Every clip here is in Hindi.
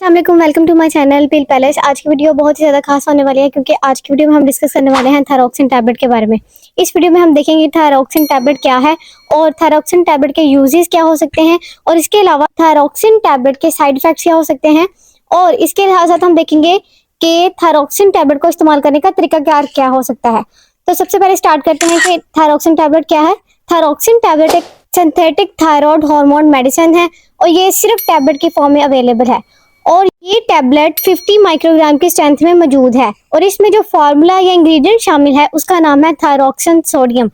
अस्सलामुअलैकुम, welcome to my channel pill palace. आज की वीडियो बहुत ही ज़्यादा खास होने वाली है क्योंकि आज की वीडियो में हम डिस्कस करने वाले हैं थायरॉक्सिन टैबलेट के बारे में। इस वीडियो में हम देखेंगे थायरॉक्सिन टैबलेट क्या है और थायरॉक्सिन टैबलेट के यूजेस क्या हो सकते हैं और इसके अलावा थायरॉक्सिन टैबलेट के साइड इफेक्ट्स क्या हो सकते हैं और इसके साथ हम देखेंगे कि थायरॉक्सिन टैबलेट को इस्तेमाल करने का तरीका क्या हो सकता है। तो सबसे पहले स्टार्ट करते हैं कि थायरॉक्सिन टैबलेट क्या है। थायरॉक्सिन टैबलेट एक सिंथेटिक थायराइड हार्मोन मेडिसिन है और ये सिर्फ टैबलेट की फॉर्म में अवेलेबल है और ये टैबलेट 50 माइक्रोग्राम की स्ट्रेंथ में मौजूद है और इसमें जो फार्मूला या इंग्रेडिएंट शामिल है उसका नाम है थायरॉक्सिन सोडियम।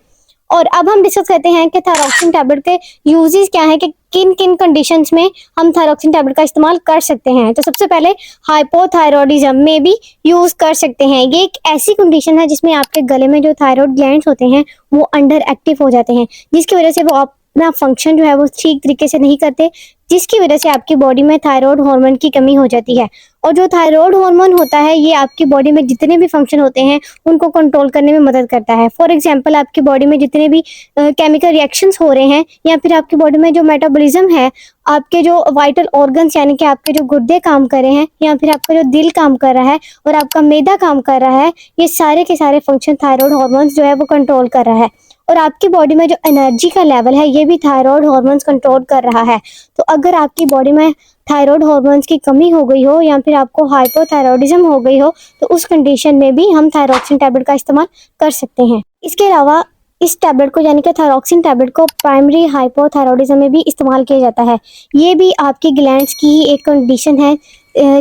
और अब हम डिस्कस करते हैं कि थायरॉक्सिन टैबलेट के यूजेस क्या है कि किन किन कंडीशंस में हम थायरॉक्सिन टैबलेट का इस्तेमाल कर सकते हैं। तो सबसे पहले हाइपोथायरॉयडिज्म में भी यूज कर सकते हैं। ये एक ऐसी कंडीशन है जिसमें आपके गले में जो थायराइड ग्लैंड्स होते हैं वो अंडर एक्टिव हो जाते हैं, जिसकी वजह से वो अपना फंक्शन जो है वो ठीक तरीके से नहीं करते, जिसकी वजह से आपकी बॉडी में थायराइड हार्मोन की कमी हो जाती है। और जो थायराइड हार्मोन होता है ये आपकी बॉडी में जितने भी फंक्शन होते हैं उनको कंट्रोल करने में मदद करता है। फॉर एग्जांपल, आपकी बॉडी में जितने भी केमिकल रिएक्शंस हो रहे हैं या फिर आपकी बॉडी में जो मेटाबॉलिज्म है, आपके जो वाइटल ऑर्गन्स यानी कि आपके जो गुर्दे काम कर रहे हैं या फिर आपका जो दिल काम कर रहा है और आपका मैदा काम कर रहा है, ये सारे के सारे फंक्शन थायराइड हार्मोन्स जो है वो कंट्रोल कर रहा है। और आपकी बॉडी में जो एनर्जी का लेवल है ये भी थायराइड हार्मोन्स कंट्रोल कर रहा है। तो अगर आपकी बॉडी में थायराइड हार्मोन्स की कमी हो गई हो या फिर आपको हाइपोथायरॉयडिज्म हो गई हो तो उस कंडीशन में भी हम थायरॉक्सिन टैबलेट का इस्तेमाल कर सकते हैं। इसके अलावा इस टैबलेट को यानी कि थायरॉक्सिन टैबलेट को प्राइमरी हाइपोथायरॉयडिज्म में भी इस्तेमाल किया जाता है। ये भी आपकी ग्लैंड्स की ही एक कंडीशन है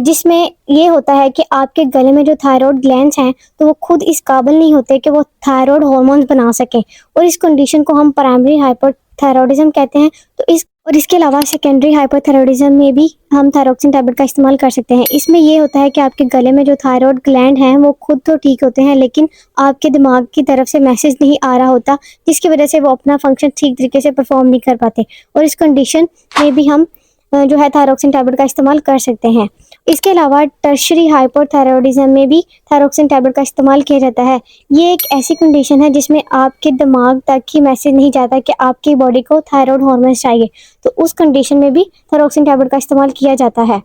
जिसमें ये होता है कि आपके गले में जो थायराइड ग्लैंड्स हैं तो वो खुद इस काबिल नहीं होते कि वो थायराइड हार्मोन्स बना सकें और इस कंडीशन को हम प्राइमरी हाइपोथायरॉयडिज्म कहते हैं। तो इसके अलावा सेकेंडरी हाइपोथायरॉयडिज्म में भी हम थायरॉक्सिन टैबलेट का इस्तेमाल कर सकते हैं। इसमें ये होता है कि आपके गले में जो थायराइड ग्लैंड हैं वो खुद तो ठीक होते हैं लेकिन आपके दिमाग की तरफ से मैसेज नहीं आ रहा होता, जिसकी वजह से वो अपना फंक्शन ठीक तरीके से परफॉर्म नहीं कर पाते और इस कंडीशन में भी हम जो है थायरॉक्सिन टैबलेट का इस्तेमाल कर सकते हैं। इसके अलावा टर्शरी हाइपोथायरॉयडिज्म में भी थायरॉक्सिन टैबलेट का इस्तेमाल किया जाता है। ये एक ऐसी कंडीशन है जिसमें आपके दिमाग तक ही मैसेज नहीं जाता कि आपकी बॉडी को थायराइड हार्मोन्स चाहिए, तो उस कंडीशन में भी थायरॉक्सिन टैबलेट का इस्तेमाल किया जाता है।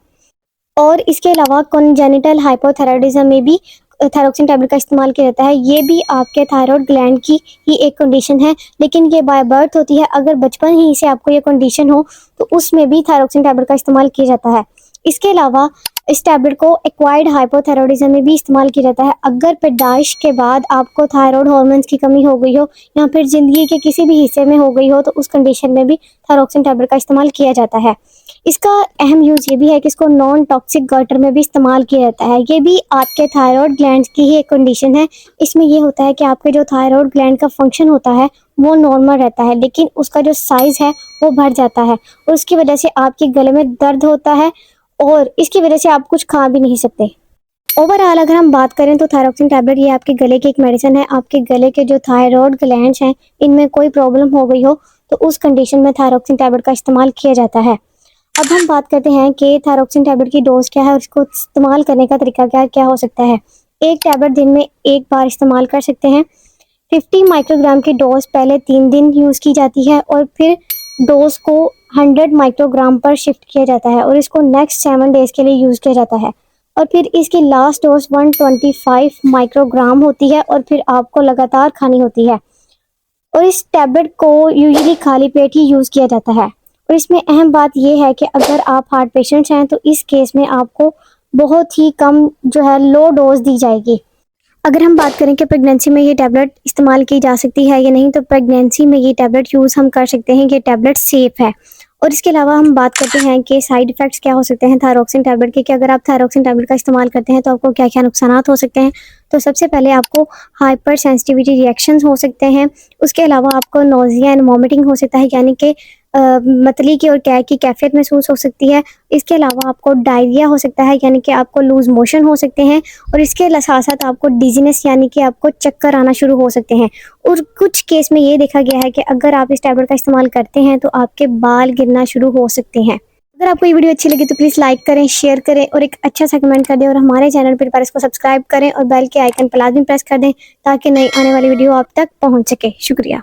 और इसके अलावा कॉन्जेनिटल हाइपोथायरॉयडिज्म में भी थायरॉक्सिन टैबलेट का इस्तेमाल किया जाता है। ये भी आपके थायराइड ग्लैंड की ही एक कंडीशन है लेकिन ये बाय बर्थ होती है। अगर बचपन ही से आपको ये कंडीशन हो तो उसमें भी थायरॉक्सिन टैबलेट का इस्तेमाल किया जाता है। इसके अलावा इस टैबलेट को एक्वायर्ड हाइपोथायरॉयडिज्म में भी इस्तेमाल किया जाता है। अगर पैदाइश के बाद आपको थायराइड हार्मोन्स की कमी हो गई हो या फिर ज़िंदगी के किसी भी हिस्से में हो गई हो तो उस कंडीशन में भी थायरॉक्सिन टैबलेट का इस्तेमाल किया जाता है। इसका अहम यूज़ ये भी है कि इसको नॉन टॉक्सिक गटर में भी इस्तेमाल किया जाता है। ये भी आपके थायराइड ग्लैंड्स की ही एक कंडीशन है। इसमें ये होता है कि आपके जो थायराइड ग्लैंड का फंक्शन होता है वो नॉर्मल रहता है लेकिन उसका जो साइज़ है वो बढ़ जाता है और उसकी वजह से आपके गले में दर्द होता है और इसकी वजह से आप कुछ खा भी नहीं सकते। ओवरऑल अगर हम बात करें तो थायरॉक्सिन टैबलेट ये आपके गले की एक मेडिसिन है। आपके गले के जो थायराइड ग्लैंड्स हैं इनमें कोई प्रॉब्लम हो गई हो तो उस कंडीशन में थायरॉक्सिन टैबलेट का इस्तेमाल किया जाता है। अब हम बात करते हैं कि थायरॉक्सिन टैबलेट की डोज क्या है और इसको इस्तेमाल करने का तरीका क्या हो सकता है। एक टैबलेट दिन में एक बार इस्तेमाल कर सकते हैं। 50 माइक्रोग्राम की डोज पहले 3 दिन यूज़ की जाती है और फिर डोज को 100 माइक्रोग्राम पर शिफ्ट किया जाता है और इसको नेक्स्ट 7 डेज के लिए यूज़ किया जाता है और फिर इसकी लास्ट डोज 125 माइक्रोग्राम होती है और फिर आपको लगातार खानी होती है और इस टैबलेट को यूजुअली खाली पेट ही यूज़ किया जाता है। और इसमें अहम बात यह है कि अगर आप हार्ट पेशेंट्स हैं तो इस केस में आपको बहुत ही कम जो है लो डोज दी जाएगी। अगर हम बात करें कि प्रेगनेंसी में ये टैबलेट इस्तेमाल की जा सकती है या नहीं तो प्रेगनेंसी में ये टैबलेट यूज़ हम कर सकते हैं। ये टैबलेट सेफ़ है। और इसके अलावा हम बात करते हैं कि साइड इफ़ेक्ट्स क्या हो सकते हैं थायरॉक्सिन टैबलेट के, कि अगर आप थायरॉक्सिन टैबलेट का इस्तेमाल करते हैं तो आपको क्या क्या नुकसान हो सकते हैं। तो सबसे पहले आपको हाइपर सेंसिटिविटी रिएक्शंस हो सकते हैं। उसके अलावा आपको नोज़िया एंड वॉमिटिंग हो सकता है यानी कि मतली की और कैक की कैफियत महसूस हो सकती है। इसके अलावा आपको डायरिया हो सकता है यानी कि आपको लूज मोशन हो सकते हैं और इसके साथ साथ आपको डिजीनेस यानी कि आपको चक्कर आना शुरू हो सकते हैं। और कुछ केस में ये देखा गया है कि अगर आप इस टैबलेट का इस्तेमाल करते हैं तो आपके बाल गिरना शुरू हो सकते हैं। अगर आपको ये वीडियो अच्छी लगी तो प्लीज़ लाइक करें, शेयर करें और एक अच्छा सा कमेंट कर दें और हमारे चैनल पर इसको सब्सक्राइब करें और बेल के आइकन पर लाजमी प्रेस कर दें ताकि नई आने वाली वीडियो आप तक पहुँच सके। शुक्रिया।